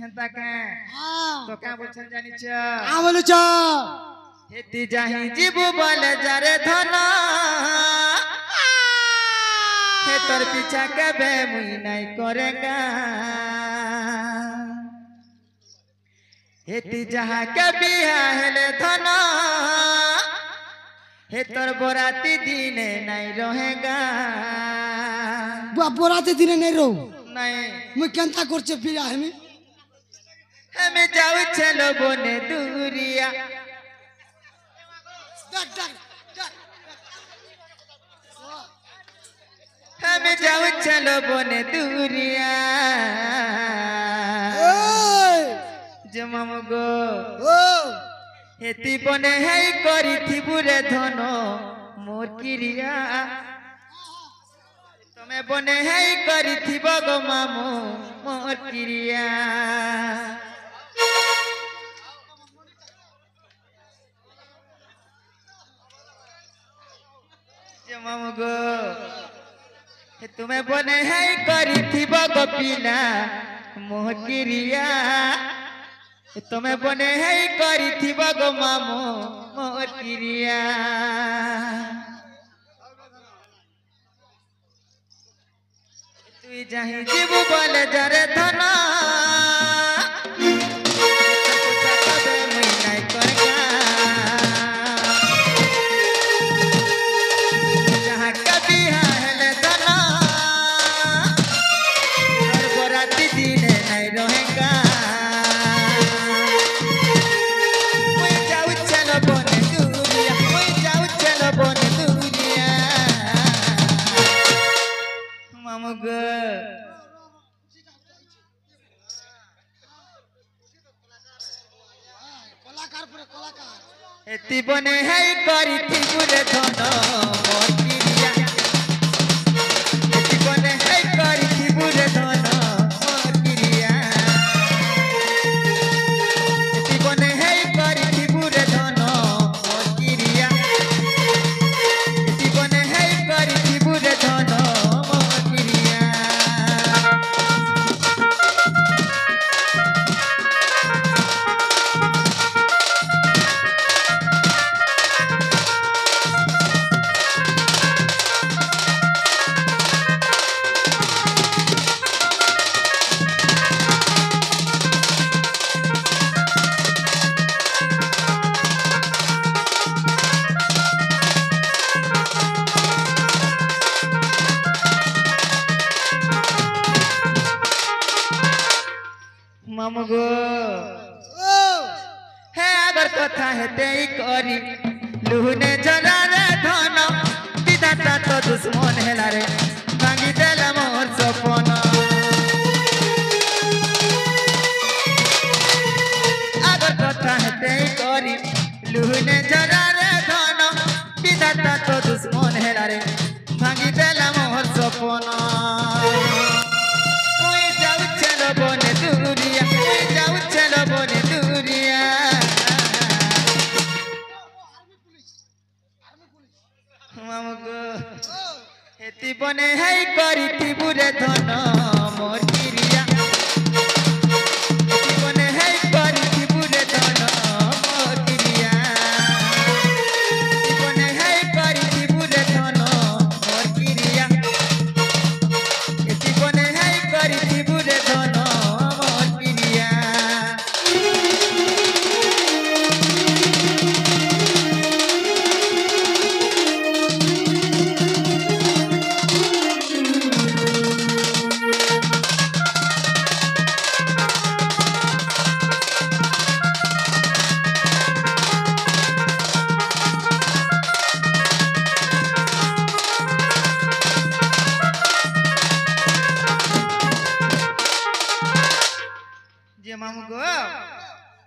হেতা কে তো কে বলছেন জানিছ বলেছ হেতি যাহি জীবু বলে যারে ধন হে তোর পিছা কেবে মুই নাই করেগা হেতি যাহা কে বিয়া হেলে ধন হে তোর বরাতি দিনে নাই রহেগা বরাতে দিনে নেই রো নাই মুই কেনতা করছে বিয়া হেমি আমি যাও ছেলো বনে দুরিয়া আমি যাও ছেলো বনে দুরিয়া জমাম গো হেতি বনে হেই করি থিবুরে ধন মোর কিরিয়া তুমি বনে হেই করি থিব গো মামু মোর কিরিয়া জমাম গো তুমি বনে হেই করি থিব গো পিলা মোর কিরিয়া তুমি বনে হেই করি থিব গো মামু মোর কিরিয়া তুই যাহি জীবু বলে যারে ধন মুই নাই করেগা যাহা কবি হেলে ধন তোর বরাতি দিনে নাই রহেগা মুই যাও চলো বনে দুরিয়া মুই যাও চলো বনে দুরিয়া মামু গো কলাকার পরে কলাকার এতি বনে হেই করি থিবুরে ধন মোর কিরিয়া এতি বনে হেই করি থিবুরে ধন মোর কিরিয়া এতি বনে হেই করি থিবুরে ধন মোর কিরিয়া এতি বনে হেই করি থিবুরে ধন মোর কিরিয়া মামু গো হে আবার কথা হেতেই করি লুহনে জলারে ধন বিধাতা তো দুশ্মন হেলা রে ভাঙি দেলা মোর সপন আবার কথা হেতেই করি লুহনে জলারে ধন বিধাতা তো দুশ্মন হেলা রে ভাঙি দেলা মোর সপন মুই যাও চলো বনে দুরিয়া মুই যাও চলো বনে দুরিয়া মামু গো হেতি বনে হেই করি থিবুরে ধন মোর কিরিয়া হেতি বনে হেই করি থিবুরে ধন মোর কিরিয়া হেতি বনে হেই করি থিবুরে ধন মোর কিরিয়া হেতি বনে হেই করি থিবুরে ধন মোর কিরিয়া যে মামু গো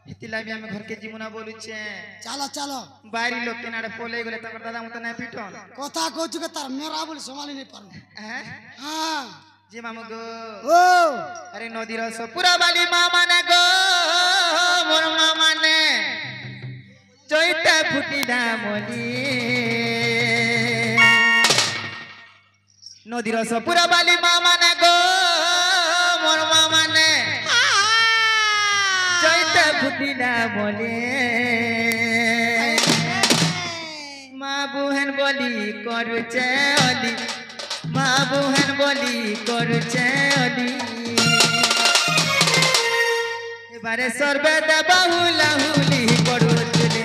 হিতিলাবি আমি ঘরকে জীবনা বলুছে চালো চালো বাইরে লোক কেনারে পলে গেলে তারপর দাদা মতো নাই পিটন কথা কইছু কে তার মেরা বলে সমালি নাই পারু হ্যাঁ হ্যাঁ যে মামু গো ও আরে নদীর সপুরা বালি মা মানে গো মোর মা মানে চৈতা ফুটিলা মলি নদীর সপুরা বালি মা মানে গো মোর মা মানে ফুটিলা বলে মা বুহেন বলি করুছে অলি মা বুহেন বলি করুছে অলি এবারে সর্বে দেবা হুলা হুলি করুছলে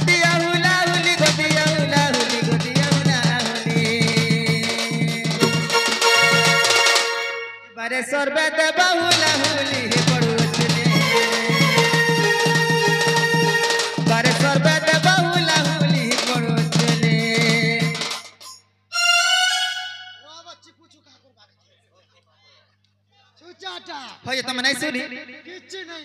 দিয়া হুলা হুলি গো দিয়া হুলা হুলি গো দিয়া হুলা হুলি এবারে সর্বে দেবা হুলা হুলি করুছলে এবারে সর্বে দেবা হুলা হুলি করুছলে চুচাটা হয় তুমি নাই শুনি কিচ্ছু নেই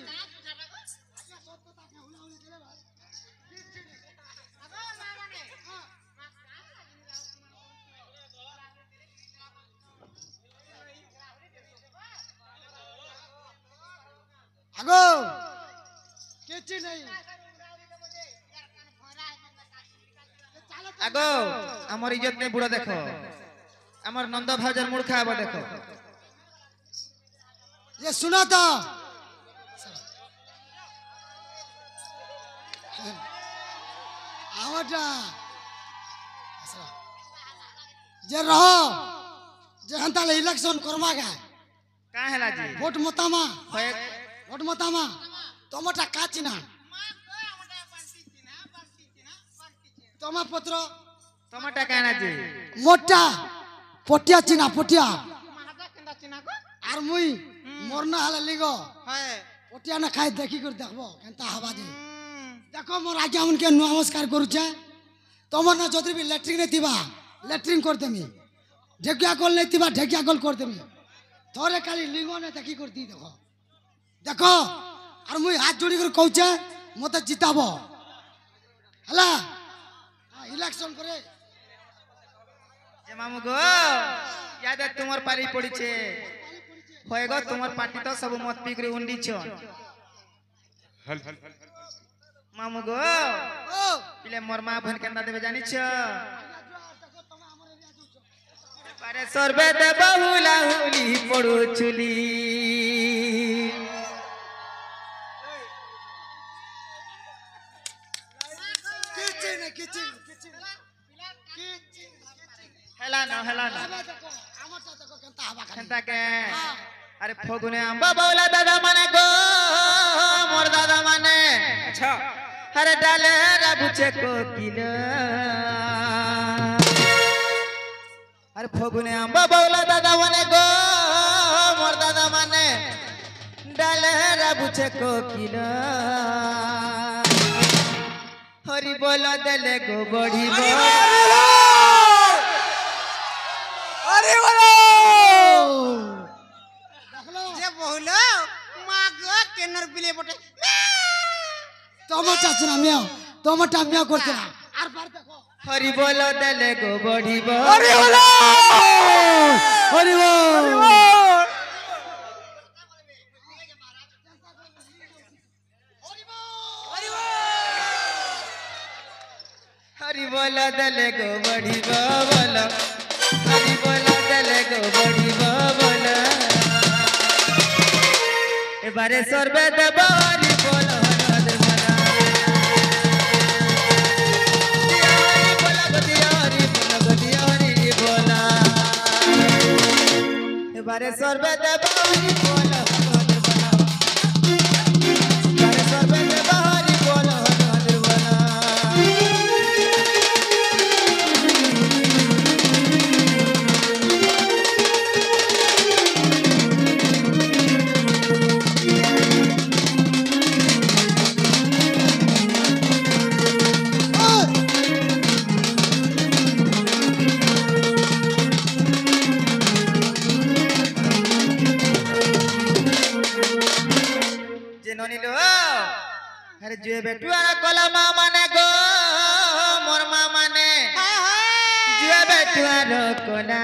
আগো কিচ্ছু নেই আগো আমার ইজ্জত নেই বুড়ো দেখো আমার নন্দ ভাউজার মুড় খাওয়াবো দেখো যে শুনো তো আমারটা যে রহ যে তাহলে ইলেকশন করবা গা কা হেলা জি ভোট মতামা হয় ভোট মতামা তোমারটা কাছি না তোমা পত্র টমাটা কেনা জি মোটা পটিয়া চিনা পটিয়া আর মুই মোর না হলে লিগ পটিয়া না খাই দেখি করে দেখবো কেনতা হবা যে দেখো মোর আগে এমনকে নমস্কার করছে তোমার না যদি ল্যাট্রিন থিবা ল্যাট্রিন করতেমি ঢেকিয়া কল নেই থিবা ঢেকিয়া কল করতেমি থরে খালি লিঙ্গ নে দেখি করতি দেখো দেখো আর মুই হাত জোড়ি করে কৌছে মতে জিতাব হলা ইলেকশন করে যে মামু গো ইয়াদে তোমার পারি পড়িছে হয় গো তোমার পার্টি তো সব মত পি করে উন্ডিছ মামু গো ও পিলে মোর মা বোন কেন্দা দেবে জানিছ পারে সর্বে দেব হুলা হুলি পড়ুছুলি কিচ্ছু না কিচ্ছু হেলা না আমারটা দেখো কেনতা হবা খালি কেনতা কে আরে ফগুনে আম্বা বাউলা দাদা মানে গো মোর দাদা মানে আচ্ছা আরে ডালে রাবুছে কোকিল আরে ফগুনে আম্বা বাউলা দাদা মানে গো মোর দাদা মানে ডালে রাবুছে কোকিল হরি বল দেলে গো বড়িব আরে বলো যে বহুল মা গো কেনর বিলে বটে তোমারটা আছে না মিয়া তোমারটা মিয়া করতে না আর বার দেখো হরি বল দেলে গো বড়িব আরে বলো আরে বলো হরি বল দেলে গো বড়িব বল হরি বল দেলে গো বড়িব বল এবারে সর্বে দেব হরি বল হরদ বল দিয়া হরি বল গো দিয়া হরি বল গো দিয়া হরি বল এবারে সর্বে দেব হরি বল হরদ বল এবারে সর্বে দেব হরি বল হরদ বল ননিল আরে যে বেটুয়া কলা মা মানে গো মোর মা মানে যে বেটুয়ার কলা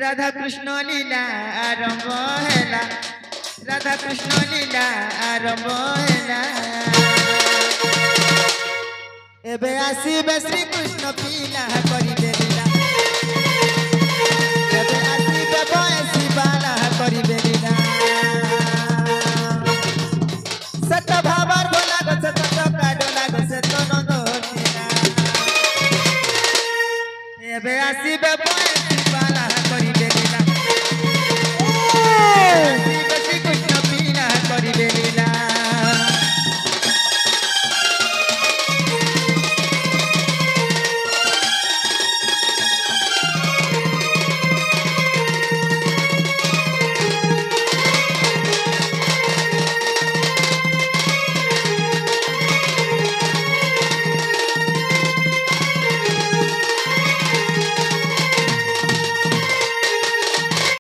রাধা কৃষ্ণ লীলা আরম্ভ হেলা রাধা কৃষ্ণ লীলা আরম্ভ হেলা এবে আসিবে শ্রী কৃষ্ণ পিলা করিবে লীলা এবে আসিবে আসিবে